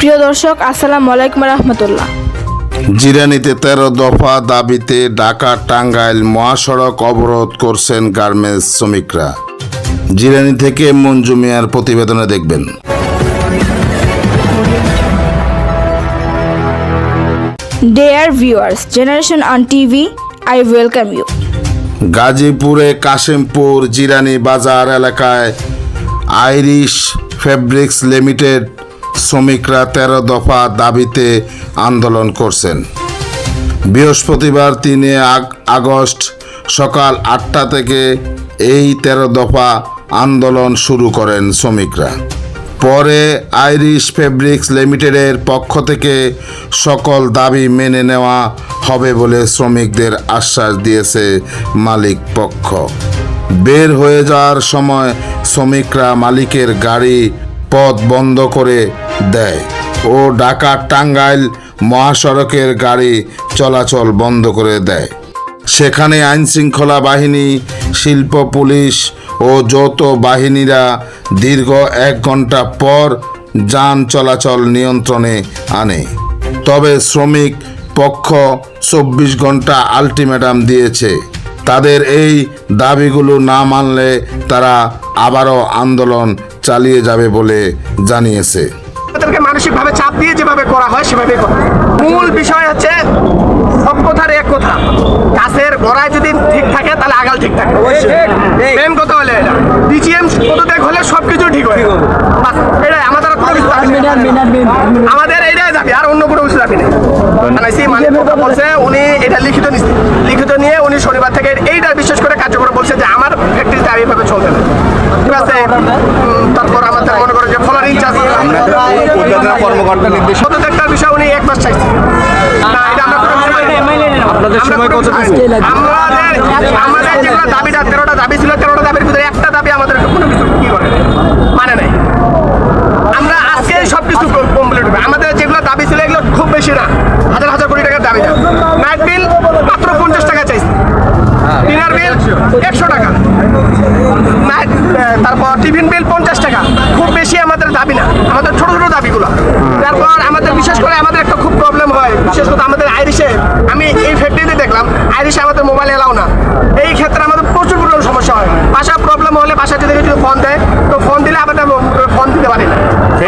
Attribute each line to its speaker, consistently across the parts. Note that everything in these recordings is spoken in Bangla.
Speaker 1: প্রিয় দর্শক, আসসালামু আলাইকুম রহমতুল্লাহ।
Speaker 2: জিরানীতে 13 দফা দাবিতে ঢাকা টাঙ্গাইল মহাসড়ক অবরোধ করছেন গার্মেন্টস শ্রমিকরা। জিরানী থেকে মঞ্জু মিয়ার প্রতিবেদনে দেখবেন।
Speaker 1: Dear viewers, Generation on TV, I welcome you.
Speaker 2: গাজীপুরে কাশিমপুর জিরানী বাজার এলাকায় আইরিশ ফেব্রিক্স লিমিটেড শ্রমিকরা 13 দফা দাবিতে আন্দোলন করছেন। বৃহস্পতিবার 3 আগস্ট সকাল 8টা থেকে এই 13 দফা আন্দোলন শুরু করেন শ্রমিকরা। পরে আইরিশ ফেব্রিক্স লিমিটেডের পক্ষ থেকে সকল দাবি মেনে নেওয়া হবে বলে শ্রমিকদের আশ্বাস দিয়েছে মালিক পক্ষ। বের হয়ে যাওয়ার সময় শ্রমিকরা মালিকের গাড়ি পথ বন্ধ করে দেয় ও ঢাকা টাঙ্গাইল মহাসড়কের গাড়ি চলাচল বন্ধ করে দেয়। সেখানে আইনশৃঙ্খলা বাহিনী, শিল্প পুলিশ ও যৌথ বাহিনীরা দীর্ঘ 1 ঘন্টা পর যান চলাচল নিয়ন্ত্রণে আনে। তবে শ্রমিক পক্ষ 24 ঘন্টা আলটিমেটাম দিয়েছে। তাদের এই দাবিগুলো না মানলে তারা আবারও আন্দোলন চালিয়ে যাবে বলে জানিয়েছে।
Speaker 3: তাদেরকে মানসিকভাবে চাপ দিয়ে যেভাবে করা হয় সেভাবেই করা। মূল বিষয় হচ্ছে সব কথার এক কথা, গাছের গোড়ায় যদি ঠিক থাকে তাহলে আগাল ঠিক থাকে। মেন কথা হলে এটা ডিজিএম পদত্যাগ হলে সবকিছু ঠিক হয়। এটাই আমাদের কোনো কিছু দাবি নেই। আমাদের এইটাই দাবি, আর অন্য কোনো কিছু দাবি নেই। মালিক বলছে উনি এটা লিখিত নিয়ে উনি শনিবার থেকে এইটা বিশেষ করে কার্যকর বলছে যে আমার ফ্যাক্টরি দাবি এইভাবে চলবে না। ঠিক আছে, তারপর আমাদের মনে করো যে ফলার ইনচার্জ কর্মকর্তা নির্দেশ পদত্যাগের বিষয় উনি 1 মাস চাইছে না। এটা আমরা আপনাদের সময় কত আমাদের যেগুলো দাবিটা 13টা দাবি ছিল, 13টা দাবির ভিতরে একটা দাবি আমাদের কোনো কিছু কি করে মানে নাই। আমরা আজকে সবকিছু কমপ্লিট হবে। আমাদের যেগুলো দাবি ছিল এগুলো খুব বেশি না, হাজার হাজার কোটি টাকার দাবি না। নাইট বিল মাত্র 50 টাকা চাইছে, ডিনার বিল 100 টাকা, তারপর টিফিন বিল 50 টাকা। খুব বেশি আমাদের দাবি না, আমাদের ছোট ছোট দাবিগুলো। তারপর আমাদের বিশেষ করে আমাদের একটা খুব প্রবলেম হয়, বিশেষ করে আমাদের আইরিশে, আমি এই ফ্যাক্টরিতে দেখলাম আইরিশে আমাদের মোবাইল এলাও না। এই ক্ষেত্রে আমাদের প্রচুর সমস্যা হয়। বাসা প্রবলেম হলে বাসা যদি ফোন দেয় তো ফোন দিলে আমাদের ফোন দিতে পারি না।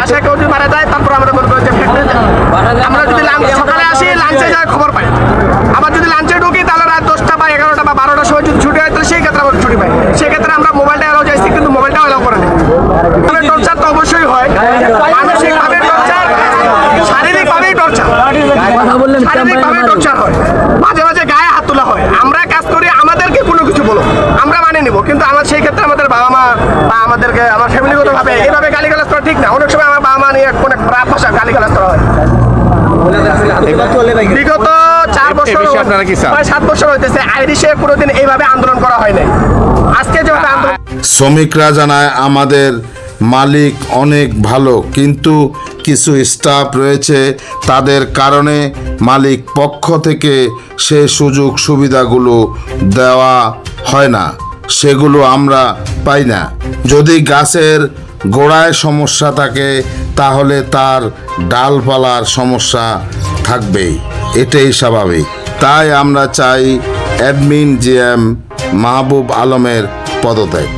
Speaker 3: বাসায় কেউ যদি মারা যায় তারপর আমরা মনে করি যে আমরা যদি সকালে আসি লাঞ্চে যায় খবর পাই, আবার যদি লাঞ্চে ঢুকি তাহলে রাত 10টা বা 11টা বা 12টার সময় যদি ছুটি হয় তাহলে সেই ক্ষেত্রে আমরা ছুটি পাই। সেক্ষেত্রে আমরা মোবাইলটা এলাও যাইছি কিন্তু মোবাইলটাও এলাও করে না। টর্চার তো অবশ্যই হয়, মানসিকভাবে টর্চার, শারীরিকভাবেই টর্চার, শারীরিকভাবে টর্চার হয়, মাঝে মাঝে গায়ে হাত তোলা হয়। আমরা কাজ করি, আমাদেরকে কোনো কিছু বলো আমরা মানে নেব, কিন্তু আমার সেই ক্ষেত্রে আমাদের বাবা মা বা আমাদেরকে আমার ফ্যামিলিগতভাবে এইভাবে গালিগালাজ করা ঠিক না। অনেক সময় আমার বাবা মা নিয়ে অনেক খারাপ ভাষা গালিগালাজ করা হয়। বিগত 4 বছর 7 বছর হইতেছে আইরিশে কোনোদিন এইভাবে আন্দোলন করা হয় নাই। আজকে যেভাবে আন্দোলন,
Speaker 2: শ্রমিকরা জানায় আমাদের মালিক অনেক ভালো, কিন্তু কিছু স্টাফ রয়েছে তাদের কারণে মালিক পক্ষ থেকে সে সুযোগ সুবিধাগুলো দেওয়া হয় না, সেগুলো আমরা পাই না। যদি গাছের গোড়ায় সমস্যা থাকে তাহলে তার ডালপালার সমস্যা থাকবেই, এটাই স্বাভাবিক। তাই আমরা চাই অ্যাডমিন জিএম মাহবুব আলমের পদত্যাগ।